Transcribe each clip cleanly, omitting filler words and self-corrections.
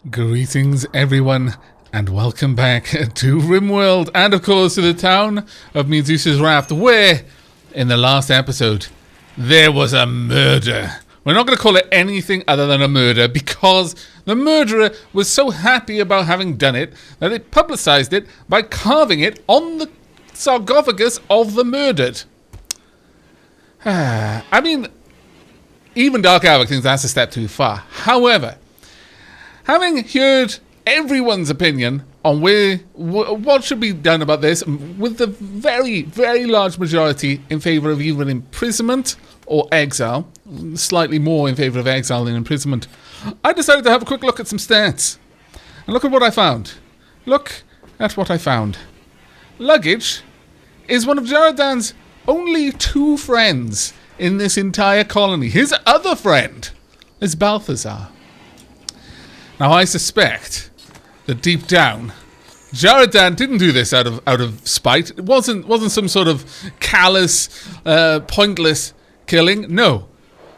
Greetings, everyone, and welcome back to Rimworld, and of course to the town of Medusa's Raft, where, in the last episode, there was a murder. We're not going to call it anything other than a murder, because the murderer was so happy about having done it that they publicized it by carving it on the sarcophagus of the murdered. I mean, even Dark Aavak thinks that's a step too far. However, having heard everyone's opinion on what should be done about this, with the very, very large majority in favour of either imprisonment or exile, slightly more in favour of exile than imprisonment, I decided to have a quick look at some stats. And look at what I found. Look at what I found. Luggage is one of Jaradan's only two friends in this entire colony. His other friend is Balthazar. Now, I suspect that deep down, Jaradan didn't do this out of spite. It wasn't some sort of callous, pointless killing. No.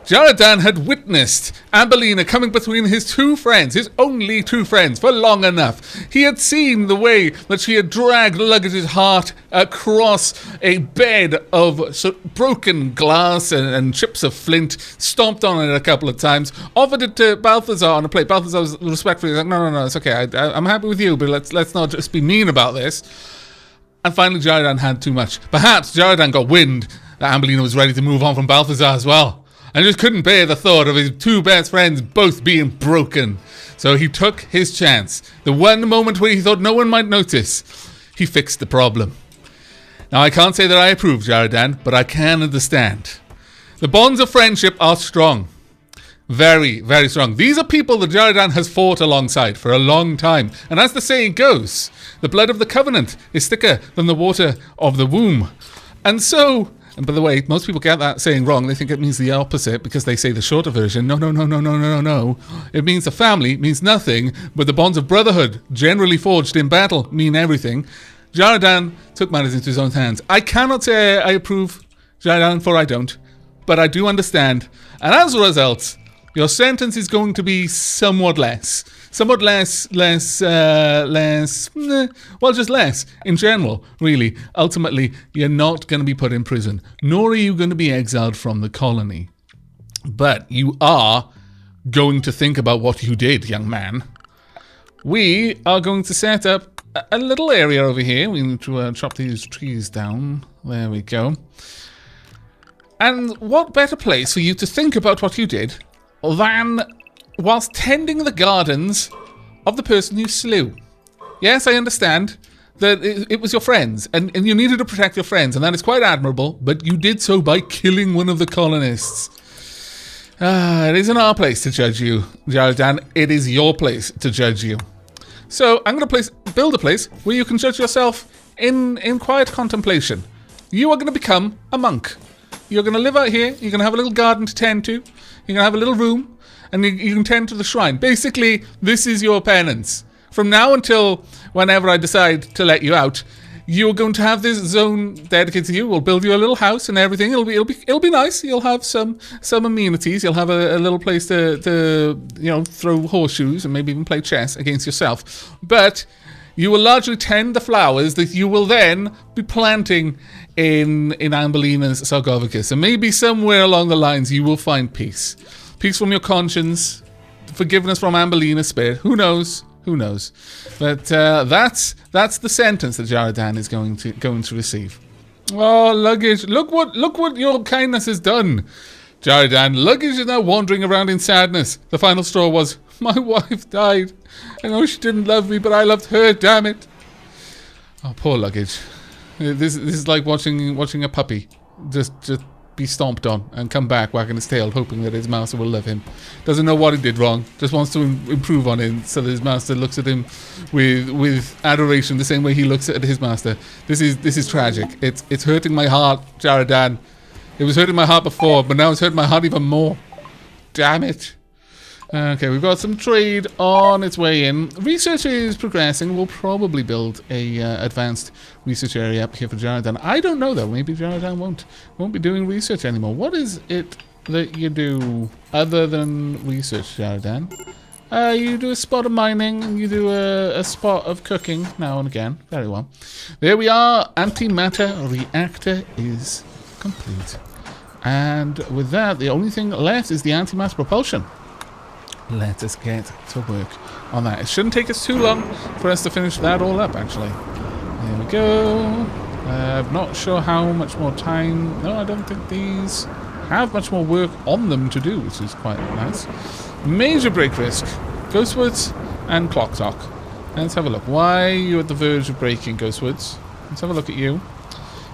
Jaradan had witnessed Ambelina coming between his two friends, his only two friends, for long enough. He had seen the way that she had dragged Luggage's heart across a bed of broken glass and chips of flint, stomped on it a couple of times, offered it to Balthazar on a plate. Balthazar was respectfully like, no, it's okay. I'm happy with you, but let's not just be mean about this. And finally, Jaradan had too much. Perhaps Jaradan got wind that Ambelina was ready to move on from Balthazar as well, and just couldn't bear the thought of his two best friends both being broken. So he took his chance. The one moment where he thought no one might notice, he fixed the problem. Now, I can't say that I approve, Jaradan, but I can understand. The bonds of friendship are strong. Very, very strong. These are people that Jaradan has fought alongside for a long time. And as the saying goes, the blood of the covenant is thicker than the water of the womb. And so, and by the way, most people get that saying wrong. They think it means the opposite because they say the shorter version. No. It means the family means nothing, but the bonds of brotherhood, generally forged in battle, mean everything. Jaradan took matters into his own hands. I cannot say I approve, Jaradan, for I don't, but I do understand. And as a result, your sentence is going to be somewhat less. Just less in general, really. Ultimately, you're not going to be put in prison, nor are you going to be exiled from the colony. But you are going to think about what you did, young man. We are going to set up a little area over here. We need to chop these trees down. There we go. And what better place for you to think about what you did than whilst tending the gardens of the person you slew. Yes, I understand that it was your friends, and you needed to protect your friends, and that is quite admirable, but you did so by killing one of the colonists. It isn't our place to judge you, Jaradan. It is your place to judge you. So I'm going to build a place where you can judge yourself in quiet contemplation. You are going to become a monk. You're going to live out here. You're going to have a little garden to tend to. You're going to have a little room. And you can tend to the shrine. Basically, this is your penance. From now until whenever I decide to let you out, you're going to have this zone dedicated to you. We'll build you a little house and everything. It'll be nice. You'll have some amenities. You'll have a little place to throw horseshoes and maybe even play chess against yourself. But you will largely tend the flowers that you will then be planting in Ambelina's sarcophagus. And maybe somewhere along the lines you will find peace. Peace from your conscience, forgiveness from Ambelina's spirit. Who knows? But that's the sentence that Jaradan is going to receive. Oh, Luggage! Look what your kindness has done, Jaradan. Luggage is now wandering around in sadness. The final straw was, my wife died. I know she didn't love me, but I loved her. Damn it! Oh, poor Luggage. This is like watching a puppy just be stomped on and come back wagging his tail, hoping that his master will love him. Doesn't know what he did wrong, just wants to improve on it so that his master looks at him with adoration the same way he looks at his master. This is tragic. It's hurting my heart, Jaradan. It was hurting my heart before, but now it's hurting my heart even more. Damn it. Okay, we've got some trade on its way in. Research is progressing. We'll probably build a advanced research area up here for Jaradan. I don't know though. Maybe Jaradan won't be doing research anymore. What is it that you do other than research, Jaradan? You do a spot of mining, and you do a spot of cooking now and again. Very well. There we are. Antimatter reactor is complete. And with that, the only thing left is the antimatter propulsion. Let us get to work on that. It shouldn't take us too long for us to finish that all up, actually. There we go. I'm not sure how much more time. No, I don't think these have much more work on them to do, which is quite nice. Major break risk. Ghostwoods and Clock Talk. Let's have a look. Why are you at the verge of breaking, Ghostwoods? Let's have a look at you.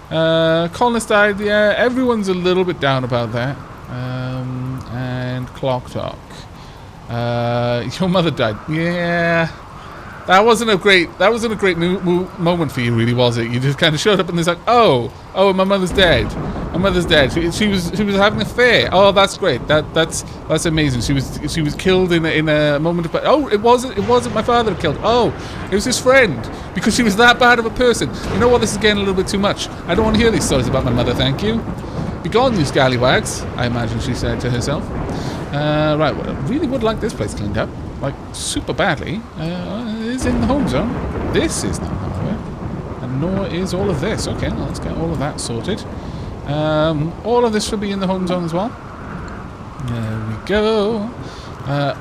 Colonist died. Yeah, everyone's a little bit down about that. And Clock Talk. Your mother died. Yeah. That wasn't a great moment for you, really, was it? You just kind of showed up and it's like, oh, my mother's dead. My mother's dead. She was having an affair. Oh, that's great. That's amazing. She was killed in a moment of. Oh, it wasn't my father who killed. Oh, it was his friend because she was that bad of a person. You know what? This is getting a little bit too much. I don't want to hear these stories about my mother. Thank you. Be gone, you scallywags. I imagine she said to herself. Right. Well, I really would like this place cleaned up. Like, super badly. It is in the home zone. This is not, however. And nor is all of this. Okay, well, let's get all of that sorted. All of this should be in the home zone as well. There we go.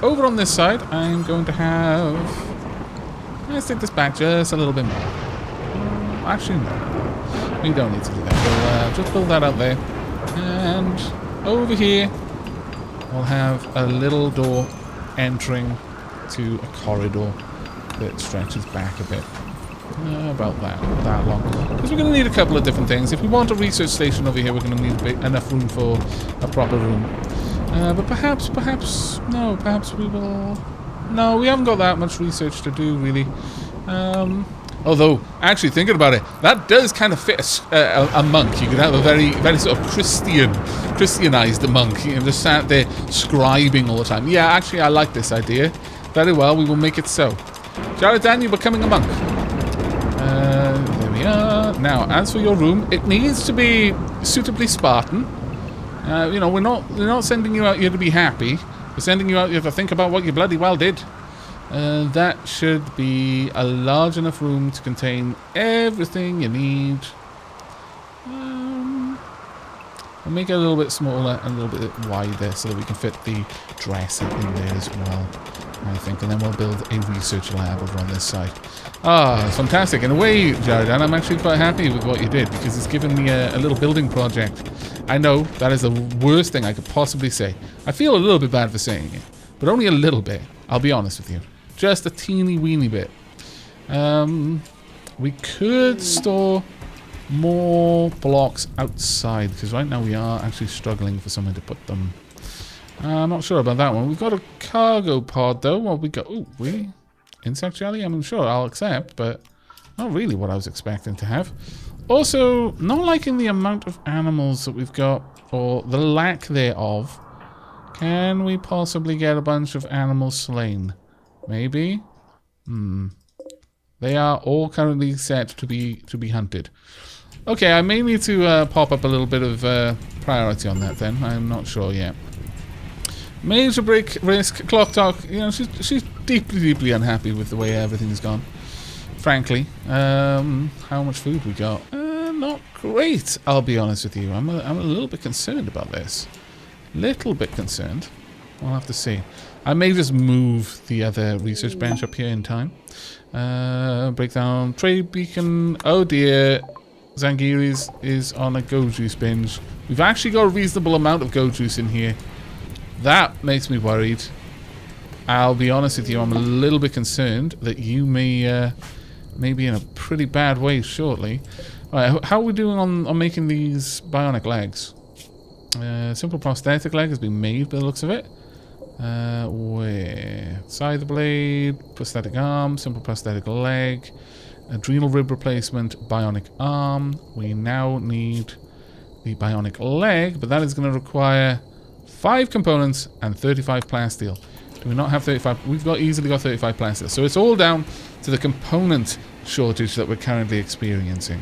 Over on this side, I'm going to have... Let's take this back just a little bit more. Actually, no. We don't need to do that. We'll just build that out there. And over here, we'll have a little door entering to a corridor that stretches back a bit. About that long. Because we're going to need a couple of different things. If we want a research station over here, we're going to need enough room for a proper room. But perhaps we will... No, we haven't got that much research to do, really. Although, actually, thinking about it, that does kind of fit a monk. You could have a very, very sort of Christianized monk. You know, just sat there scribing all the time. Yeah, actually, I like this idea. Very well, we will make it so. Jaradan, you're becoming a monk. There we are. Now, as for your room, it needs to be suitably Spartan. You know, we're not sending you out here to be happy. We're sending you out here to think about what you bloody well did. That should be a large enough room to contain everything you need. We'll make it a little bit smaller and a little bit wider so that we can fit the dresser in there as well, I think. And then we'll build a research lab over on this side. Ah, it's fantastic. In a way, Jared, and I'm actually quite happy with what you did because it's given me a little building project. I know that is the worst thing I could possibly say. I feel a little bit bad for saying it, but only a little bit. I'll be honest with you. Just a teeny weeny bit. We could store more blocks outside because right now we are actually struggling for somewhere to put them. I'm not sure about that one. We've got a cargo pod though. What we got? Oh, really? Insect jelly? I'm sure I'll accept, but not really what I was expecting to have. Also, not liking the amount of animals that we've got, or the lack thereof. Can we possibly get a bunch of animals slain? Maybe? They are all currently set to be hunted. Okay, I may need to pop up a little bit of priority on that then. I'm not sure yet. Major break risk, Clock Talk. You know, she's deeply unhappy with the way everything's gone. Frankly, how much food we got? Not great. I'll be honest with you. I'm a little bit concerned about this. Little bit concerned. We'll have to see. I may just move the other research bench up here in time. Breakdown trade beacon. Oh dear. Zangiris is on a go juice binge. We've actually got a reasonable amount of go juice in here. That makes me worried. I'll be honest with you, I'm a little bit concerned that you may be in a pretty bad way shortly. Alright, how are we doing on making these bionic legs? Simple prosthetic leg has been made by the looks of it. Where? Scythe blade, prosthetic arm, simple prosthetic leg, adrenal rib replacement, bionic arm. We now need the bionic leg, but that is going to require 5 components and 35 plasteel. Do we not have 35? We've easily got 35 plasteel. So it's all down to the component shortage that we're currently experiencing.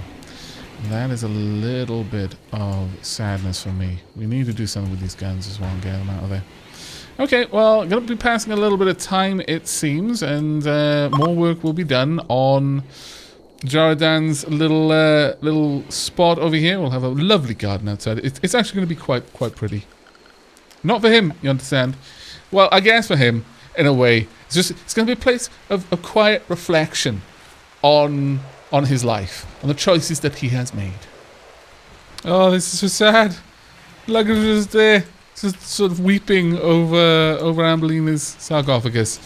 That is a little bit of sadness for me. We need to do something with these guns as well and get them out of there. Okay, well, going to be passing a little bit of time, it seems, and more work will be done on Jaradan's little spot over here. We'll have a lovely garden outside. It's actually going to be quite pretty. Not for him, you understand. Well, I guess for him, in a way. It's going to be a place of quiet reflection on his life, on the choices that he has made. Oh, this is so sad. Lugger is there, just sort of weeping over Ambelina's sarcophagus.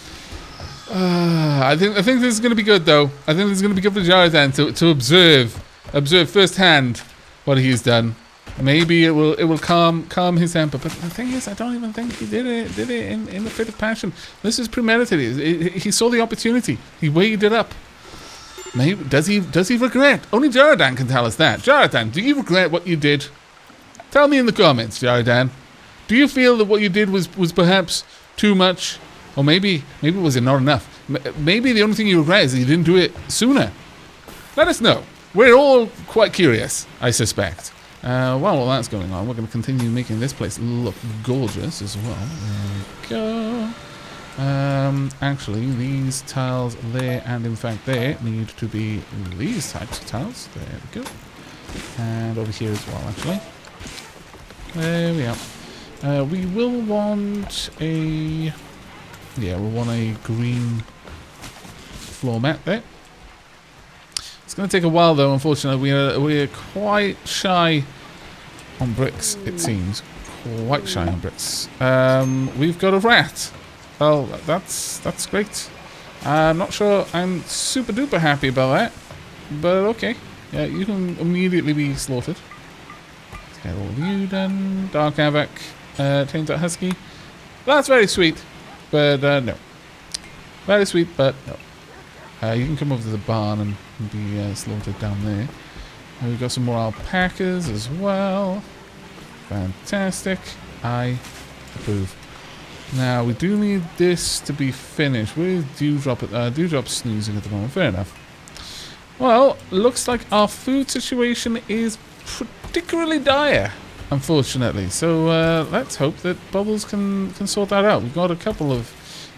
I think this is going to be good, though. I think this is going to be good for Jaradan to observe firsthand what he's done. Maybe it will calm his temper. But the thing is, I don't even think he did it in a fit of passion. This is premeditated. He saw the opportunity. He weighed it up. Maybe does he regret? Only Jaradan can tell us that. Jaradan, do you regret what you did? Tell me in the comments, Jaradan. Do you feel that what you did was perhaps too much? Or maybe was it not enough? Maybe the only thing you regret is that you didn't do it sooner. Let us know. We're all quite curious, I suspect. While that's going on, we're going to continue making this place look gorgeous as well. There we go. Actually, these tiles there and in fact there need to be these types of tiles. There we go. And over here as well, actually. There we are. We will want a... Yeah, we'll want a green floor mat there. It's going to take a while, though, unfortunately. We're quite shy on bricks, it seems. Quite shy on bricks. We've got a rat. Well, that's great. I'm not sure I'm super duper happy about that. But okay. Yeah, you can immediately be slaughtered. Let's get all of you done. Dark Aavak. Change that husky. That's very sweet. But no. Very sweet, but no. You can come over to the barn and be slaughtered down there. And we've got some more alpacas as well. Fantastic. I approve. Now, we do need this to be finished. Where's Dewdrop? Dewdrop's snoozing at the moment. Fair enough. Well, looks like our food situation is particularly dire, unfortunately. So let's hope that Bubbles can sort that out. We've got a couple of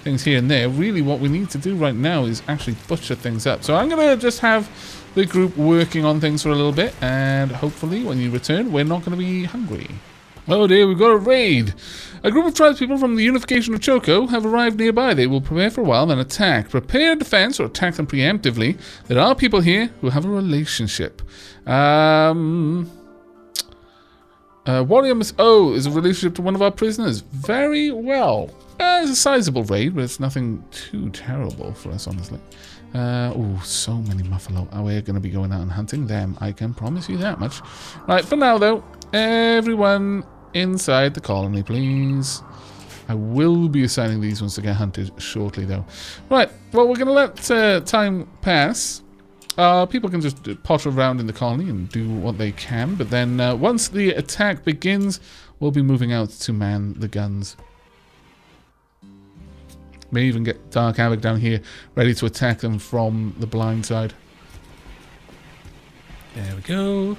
things here and there. Really what we need to do right now is actually butcher things up. So I'm going to just have the group working on things for a little bit, and hopefully when you return we're not going to be hungry. Oh dear, we've got a raid. A group of tribespeople from the unification of Choco have arrived nearby. They will prepare for a while, then attack. Prepare defense or attack them preemptively. There are people here who have a relationship. Warrior Miss O is a relationship to one of our prisoners. Very well. It's a sizable raid, but it's nothing too terrible for us, honestly. Oh, so many muffalo. We're going to be going out and hunting them. I can promise you that much. Right, for now, though, everyone inside the colony, please. I will be assigning these ones to get hunted shortly, though. Right, well, we're going to let time pass. People can just potter around in the colony and do what they can, but then once the attack begins, we'll be moving out to man the guns. May even get Dark Aavak down here, ready to attack them from the blind side. There we go.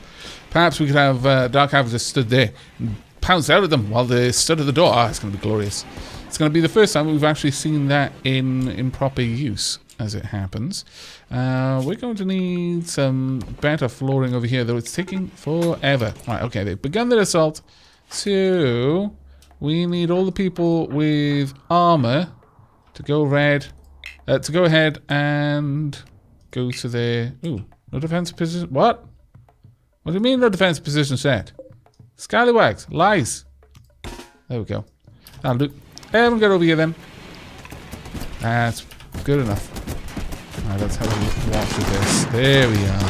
Perhaps we could have Dark Aavak just stood there and pounce out at them while they stood at the door. Ah, it's going to be glorious. It's going to be the first time we've actually seen that in proper use, as it happens. We're going to need some better flooring over here, though it's taking forever. Right, okay, they've begun their assault. So, we need all the people with armor to go ahead and go to their... Ooh, no defensive position... What? What do you mean no defensive position set? Scallywags. Lies. There we go. That'll do. Everyone get over here then. That's good enough. Alright, let's have a watch of this. There we are.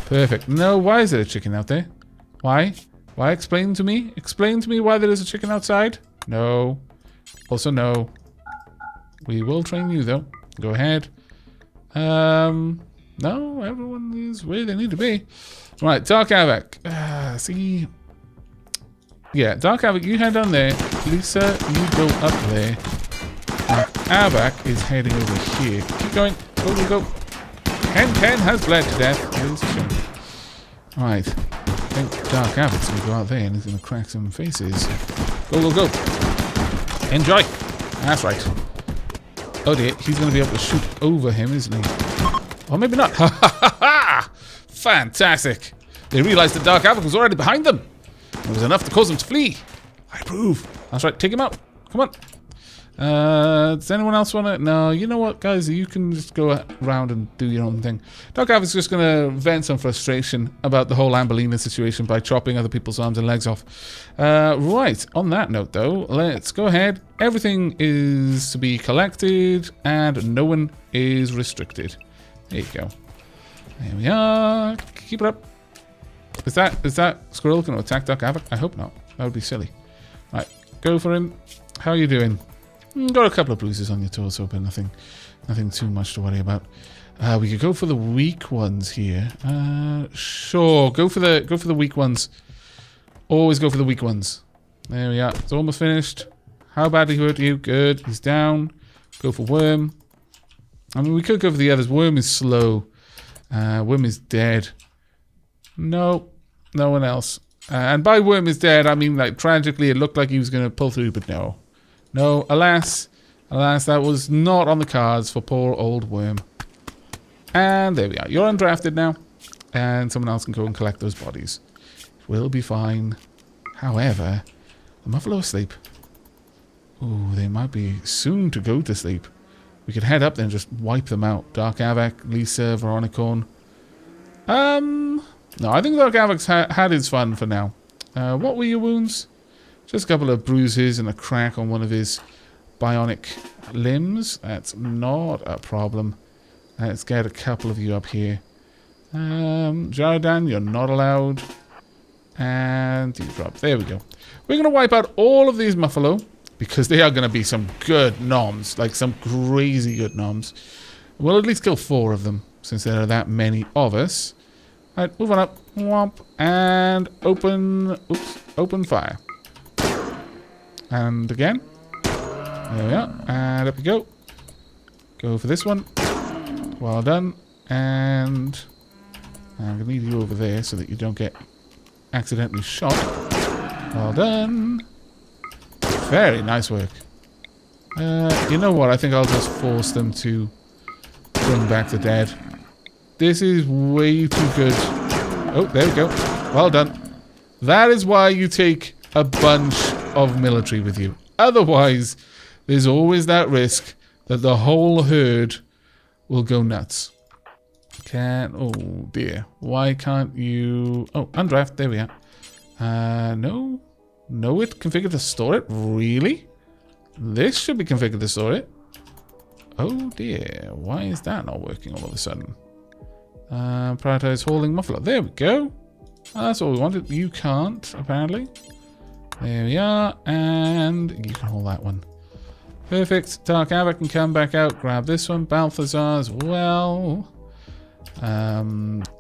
Perfect. No, why is there a chicken out there? Why? Why? Explain to me. Explain to me why there is a chicken outside. No. Also no. We will train you, though. Go ahead. No, everyone is where they need to be. Right, Dark Aavak. See? Yeah, Dark Aavak, you head down there. Lisa, you go up there. And Aavak is heading over here. Keep going. Go, go, go. Ken has bled to death. Ladies and gentlemen. Right. I think Dark Aavak's going to go out there and he's going to crack some faces. Go, go, go. Enjoy. That's right. Oh dear, he's going to be able to shoot over him, isn't he? Or maybe not. Ha ha ha ha! Fantastic. They realized the Dark Aavak was already behind them. It was enough to cause them to flee. I approve. That's right, take him out. Come on. Does anyone else want to? No, you know what, guys? You can just go around and do your own thing. Dark Aavak's just going to vent some frustration about the whole Ambelina situation by chopping other people's arms and legs off. Right, on that note, though, let's go ahead. Everything is to be collected, and no one is restricted. There you go. There we are. Keep it up. Is that squirrel going to attack Dark Aavak? I hope not. That would be silly. Right, go for him. How are you doing? Got a couple of bruises on your torso, but nothing too much to worry about. We could go for the weak ones here. Sure, go for the weak ones. Always go for the weak ones. There we are. It's almost finished. How badly hurt you? Good. He's down. Go for Worm. I mean, we could go for the others. Worm is slow. Worm is dead. No, no one else. And by Worm is dead, I mean, like, tragically, it looked like he was going to pull through, but no. No, alas, that was not on the cards for poor old Worm. And there we are. You're undrafted now. And someone else can go and collect those bodies. It will be fine. However, the Muffalo asleep. Ooh, they might be soon to go to sleep. We could head up there and just wipe them out. Dark Aavak, Lisa, Veronicorn. No, I think Dark Aavak's had his fun for now. What were your wounds? Just a couple of bruises and a crack on one of his bionic limbs. That's not a problem. Let's get a couple of you up here. Jaradan, you're not allowed. And you drop. There we go. We're going to wipe out all of these Muffalo, because they are going to be some good noms. Like some crazy good noms. We'll at least kill 4 of them, since there are that many of us. Alright, move on up. Womp. And open fire. And again. There we are. And up we go. Go for this one. Well done. And I'm going to leave you over there so that you don't get accidentally shot. Well done. Very nice work. You know what? I think I'll just force them to bring back the dead. This is way too good. Oh, there we go. Well done. That is why you take a bunch of military with you. Otherwise, there's always that risk that the whole herd will go nuts. Oh dear. Why can't you... Oh, undraft. There we are. No. No, it configured to store it? Really? This should be configured to store it. Oh dear. Why is that not working all of a sudden? Prioritize hauling muffler. There we go. That's all we wanted. You can't, apparently. There we are. And you can haul that one. Perfect. Dark Aavak can come back out. Grab this one. Balthazar as well.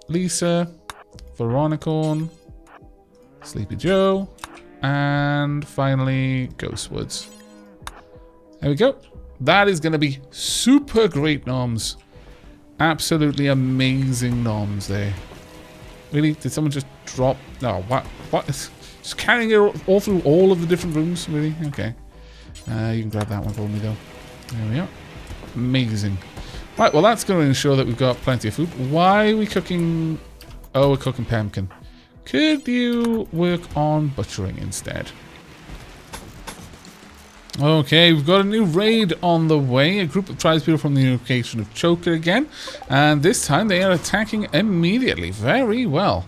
Lisa. Veronicorn. Sleepy Joe. And finally, Ghostwoods. There we go. That is going to be super great noms. Absolutely amazing noms there. Really? Did someone just drop? No, what? Just carrying it all through all of the different rooms? Really? Okay. You can grab that one for me, though. There we are. Amazing. Right, well, that's going to ensure that we've got plenty of food. Why are we cooking... Oh, we're cooking pumpkin. Could you work on butchering instead? Okay, we've got a new raid on the way. A group of tribespeople from the location of Choker again. And this time they are attacking immediately. Very well.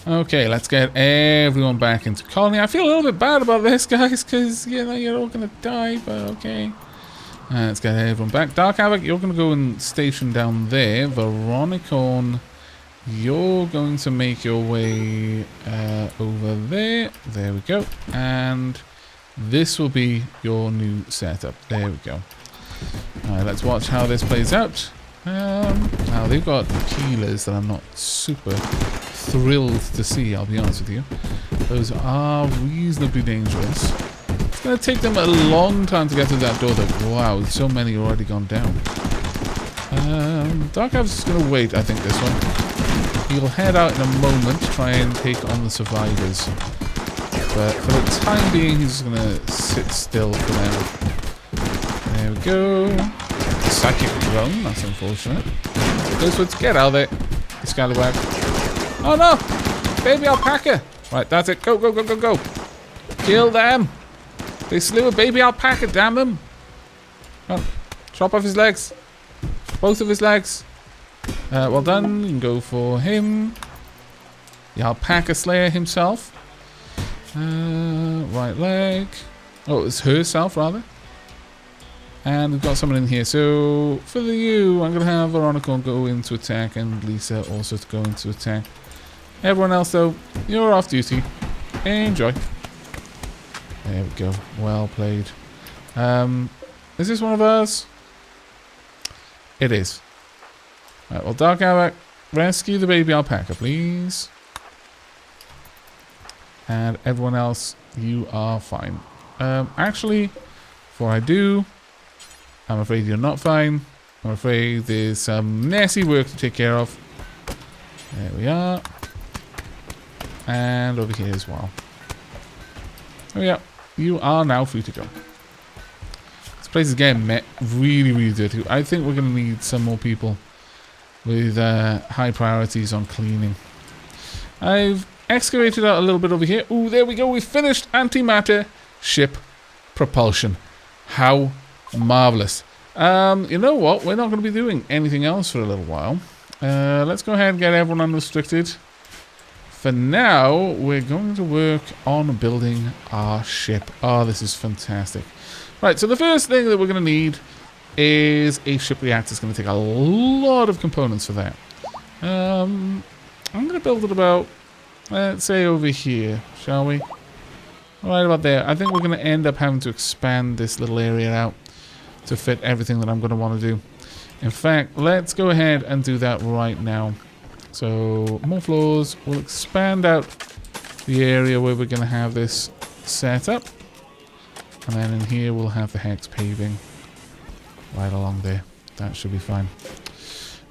Okay, let's get everyone back into colony. I feel a little bit bad about this, guys, because, you know, you're all going to die, but okay. Let's get everyone back. Dark Aavak, you're going to go and station down there. Veronicorn, you're going to make your way over there. There we go. And this will be your new setup. There we go. Alright, let's watch how this plays out. Now, they've got healers that I'm not super thrilled to see, I'll be honest with you. Those are reasonably dangerous. It's going to take them a long time to get to that door, though. Wow, so many already gone down. Dark Aavak's just going to wait, I think, this one. He'll head out in a moment to try and take on the survivors. But for the time being, he's going to sit still for now. There we go. Psychic drone, that's unfortunate. Ghostwoods, get out of there, you scallywag. Oh no! Baby alpaca! Right, that's it. Go, go, go, go, go. Kill them! They slew a baby alpaca, damn them! Oh, chop off his legs. Both of his legs. Well done. You can go for him. The alpaca slayer himself. Right leg. Oh, it's herself, rather. And we've got someone in here. So, for you, I'm going to have Veronica go into attack and Lisa also to go into attack. Everyone else, though, you're off duty. Enjoy. There we go. Well played. Is this one of ours? It is. Right, well, Dark Aavak, rescue the baby alpaca, please. And everyone else, you are fine. Actually, before I do, I'm afraid you're not fine. I'm afraid there's some nasty work to take care of. There we are. And over here as well. Oh yeah, you are now free to go. This place is getting really, really dirty. I think we're going to need some more people with high priorities on cleaning. I've excavated out a little bit over here. Ooh, there we go. We finished antimatter ship propulsion. How marvelous. You know what? We're not going to be doing anything else for a little while. Let's go ahead and get everyone unrestricted. For now, we're going to work on building our ship. Oh, this is fantastic. Right, so the first thing that we're going to need is a ship reactor. It's going to take a lot of components for that. I'm going to build it about, let's say, over here, shall we? Right about there. I think we're going to end up having to expand this little area out to fit everything that I'm going to want to do. In fact, let's go ahead and do that right now. So, more floors. We'll expand out the area where we're going to have this set up. And then in here we'll have the hex paving right along there. That should be fine.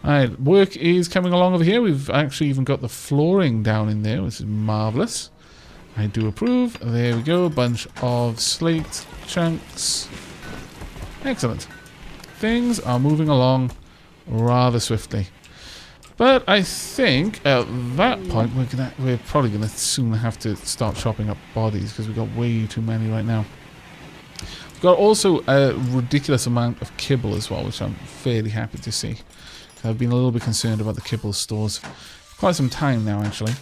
Alright, work is coming along over here. We've actually even got the flooring down in there, which is marvellous. I do approve. There we go. A bunch of slate chunks. Excellent. Things are moving along rather swiftly. But I think at that point we're probably gonna soon have to start chopping up bodies because we've got way too many right now. We've got also a ridiculous amount of kibble as well, which I'm fairly happy to see. I've been a little bit concerned about the kibble stores for quite some time now, actually.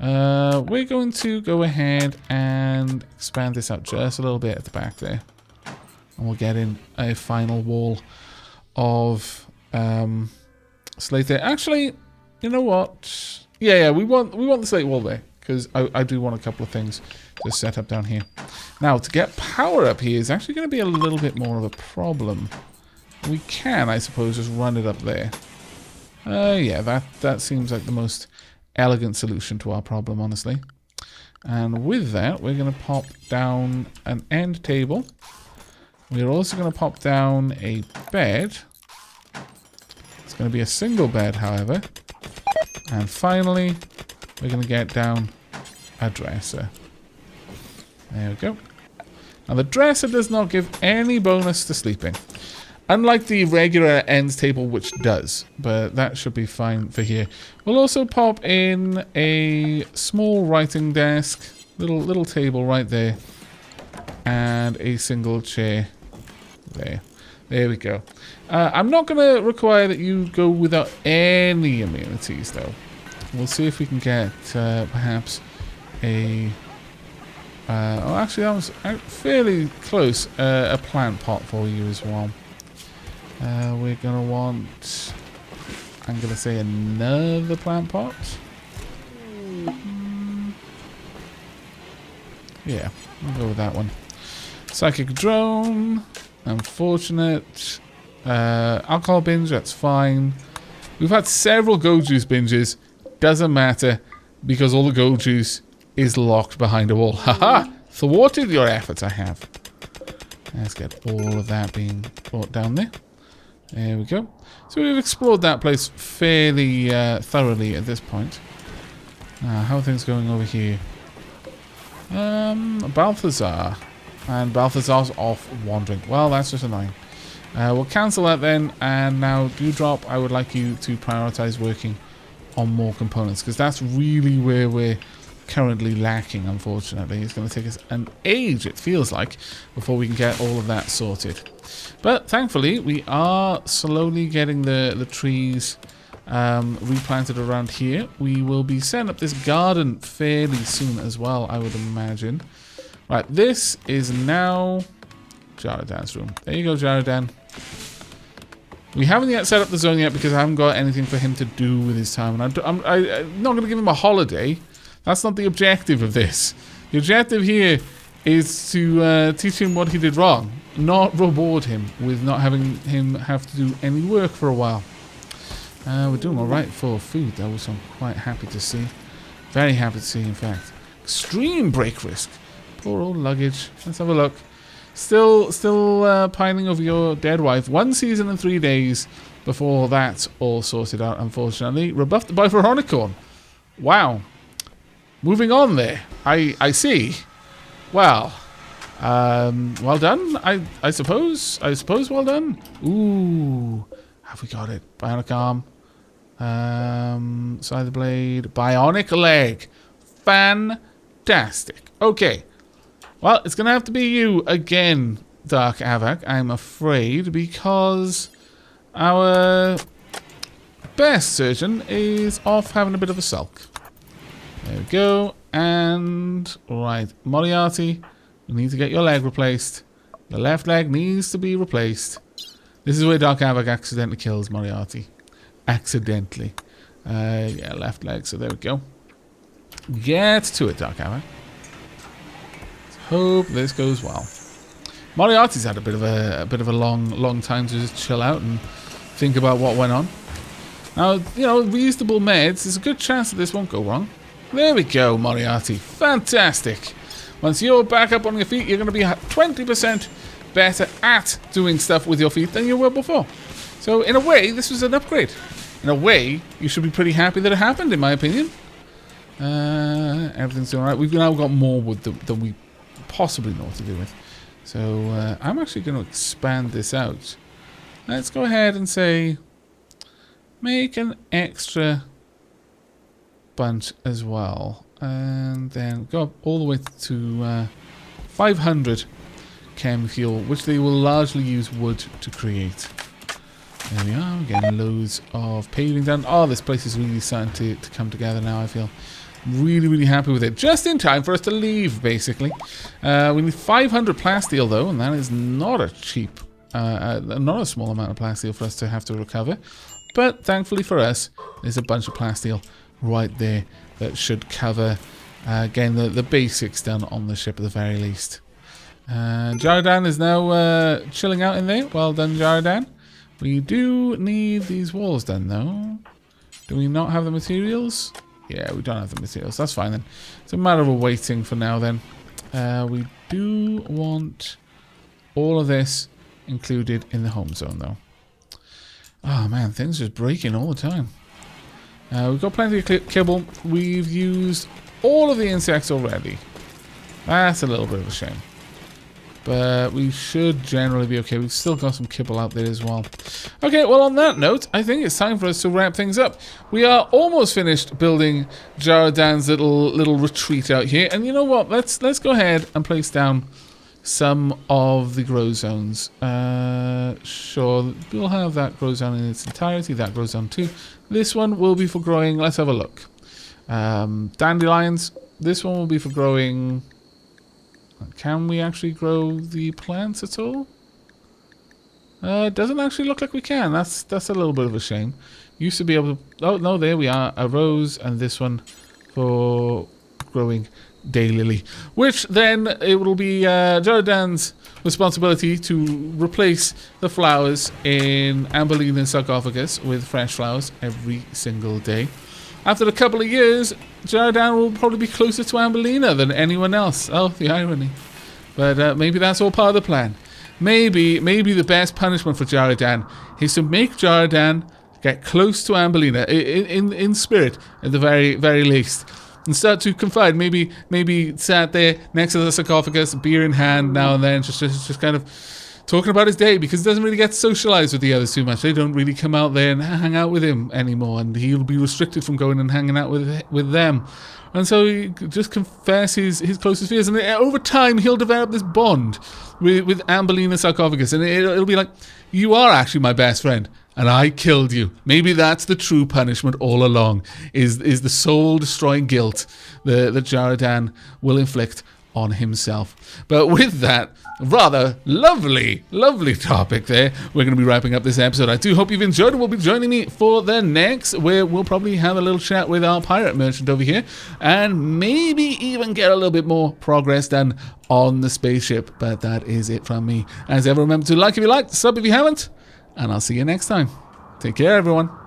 We're going to go ahead and expand this out just a little bit at the back there, and we'll get in a final wall of slate there. Actually, you know what? Yeah, we want the slate wall there because I do want a couple of things to set up down here. Now, to get power up here is actually going to be a little bit more of a problem. We can, I suppose, just run it up there. Yeah, that seems like the most elegant solution to our problem, honestly. And with that, we're going to pop down an end table. We're also going to pop down a bed. It's going to be a single bed, however. And finally, we're going to get down a dresser. There we go. Now, the dresser does not give any bonus to sleeping. Unlike the regular ends table, which does. But that should be fine for here. We'll also pop in a small writing desk. Little table right there. And a single chair there. There we go. I'm not going to require that you go without any amenities, though. We'll see if we can get perhaps a... oh, actually, that was fairly close. A plant pot for you as well. We're going to want... I'm going to say another plant pot. Yeah, we'll go with that one. Psychic drone. Unfortunate. Alcohol binge, that's fine. We've had several go juice binges. Doesn't matter because all the go juice is locked behind a wall. Haha! Thwarted your efforts, I have. Let's get all of that being brought down there. There we go. So we've explored that place fairly thoroughly at this point. How are things going over here? Balthazar. And Balthazar's off wandering. Well, that's just annoying. We'll cancel that then. And now, Dewdrop, I would like you to prioritize working on more components, because that's really where we're currently lacking, unfortunately. It's going to take us an age, it feels like, before we can get all of that sorted. But thankfully, we are slowly getting the trees replanted around here. We will be setting up this garden fairly soon as well, I would imagine. Right, this is now Jaradan's room. There you go, Jaradan. We haven't yet set up the zone yet because I haven't got anything for him to do with his time. And I'm not going to give him a holiday. That's not the objective of this. The objective here is to teach him what he did wrong, not reward him with not having him have to do any work for a while. We're doing alright for food, though, which I'm quite happy to see. Very happy to see, in fact. Extreme break risk. Poor old luggage. Let's have a look. Still pining over your dead wife. 1 season and 3 days before that's all sorted out, unfortunately. Rebuffed by Veronicorn. Wow. Moving on there. I see. Well. Well done, I suppose. Well done. Ooh. Have we got it? Bionic arm. Side of the blade. Bionic leg. Fantastic. Okay. Well, it's going to have to be you again, Dark Aavak, I'm afraid, because our best surgeon is off having a bit of a sulk. There we go. And, right, Moriarty, you need to get your leg replaced. The left leg needs to be replaced. This is where Dark Aavak accidentally kills Moriarty. Accidentally. Yeah, left leg, so there we go. Get to it, Dark Aavak. Hope this goes well. Moriarty's had a bit of a long time to just chill out and think about what went on. Now, you know, reasonable meds. There's a good chance that this won't go wrong. There we go, Moriarty. Fantastic. Once you're back up on your feet, you're going to be 20% better at doing stuff with your feet than you were before. So, in a way, this was an upgrade. In a way, you should be pretty happy that it happened, in my opinion. Everything's doing alright. We've now got more wood than we possibly know what to do with. So I'm actually going to expand this out. Let's go ahead and say make an extra bunch as well, and then go up all the way to 500 chem fuel, which they will largely use wood to create. There we are. We're getting loads of paving done. Oh, this place is really starting to come together now, I feel. Really happy with it. Just in time for us to leave, basically. We need 500 plasteel, though, and that is not a cheap, not a small amount of plasteel for us to have to recover. But thankfully for us, there's a bunch of plasteel right there that should cover, again, the basics done on the ship at the very least. Jaradan is now chilling out in there. Well done, Jaradan. We do need these walls done, though. Do we not have the materials? Yeah, we don't have the materials. That's fine then. It's a matter of waiting for now then. We do want all of this included in the home zone though. Oh man, things are just breaking all the time. We've got plenty of kibble. We've used all of the insects already. That's a little bit of a shame. But we should generally be okay. We've still got some kibble out there as well. Okay, well on that note, I think it's time for us to wrap things up. We are almost finished building Jaradan's little retreat out here. And you know what? Let's go ahead and place down some of the grow zones. Sure, we'll have that grow zone in its entirety. That grow zone too. This one will be for growing. Let's have a look. Dandelions. This one will be for growing. Can we actually grow the plants at all? It doesn't actually look like we can. That's a little bit of a shame. Used to be able to... Oh, no, there we are. A rose and this one for growing daylily. Which then it will be Jaradan's responsibility to replace the flowers in Ambelina sarcophagus with fresh flowers every single day. After a couple of years, Jaradan will probably be closer to Ambelina than anyone else. Oh, the irony. But maybe that's all part of the plan. Maybe the best punishment for Jaradan is to make Jaradan get close to Ambelina, in spirit, at the very least. and start to confide. Maybe sat there next to the sarcophagus, beer in hand now and then, just kind of talking about his day, because he doesn't really get socialized with the others too much. They don't really come out there and hang out with him anymore, and he'll be restricted from going and hanging out with them. And so he just confesses his closest fears, and over time he'll develop this bond with Amberlina Sarcophagus, and it'll be like, you are actually my best friend, and I killed you. Maybe that's the true punishment all along, is the soul-destroying guilt that Jaradan will inflict on himself. But with that rather lovely topic there, we're going to be wrapping up this episode. I do hope you've enjoyed it. Will be joining me for the next, where we'll probably have a little chat with our pirate merchant over here, and maybe even get a little bit more progress done on the spaceship. But that is it from me. As ever, remember to like if you liked, sub if you haven't, and I'll see you next time. Take care, everyone.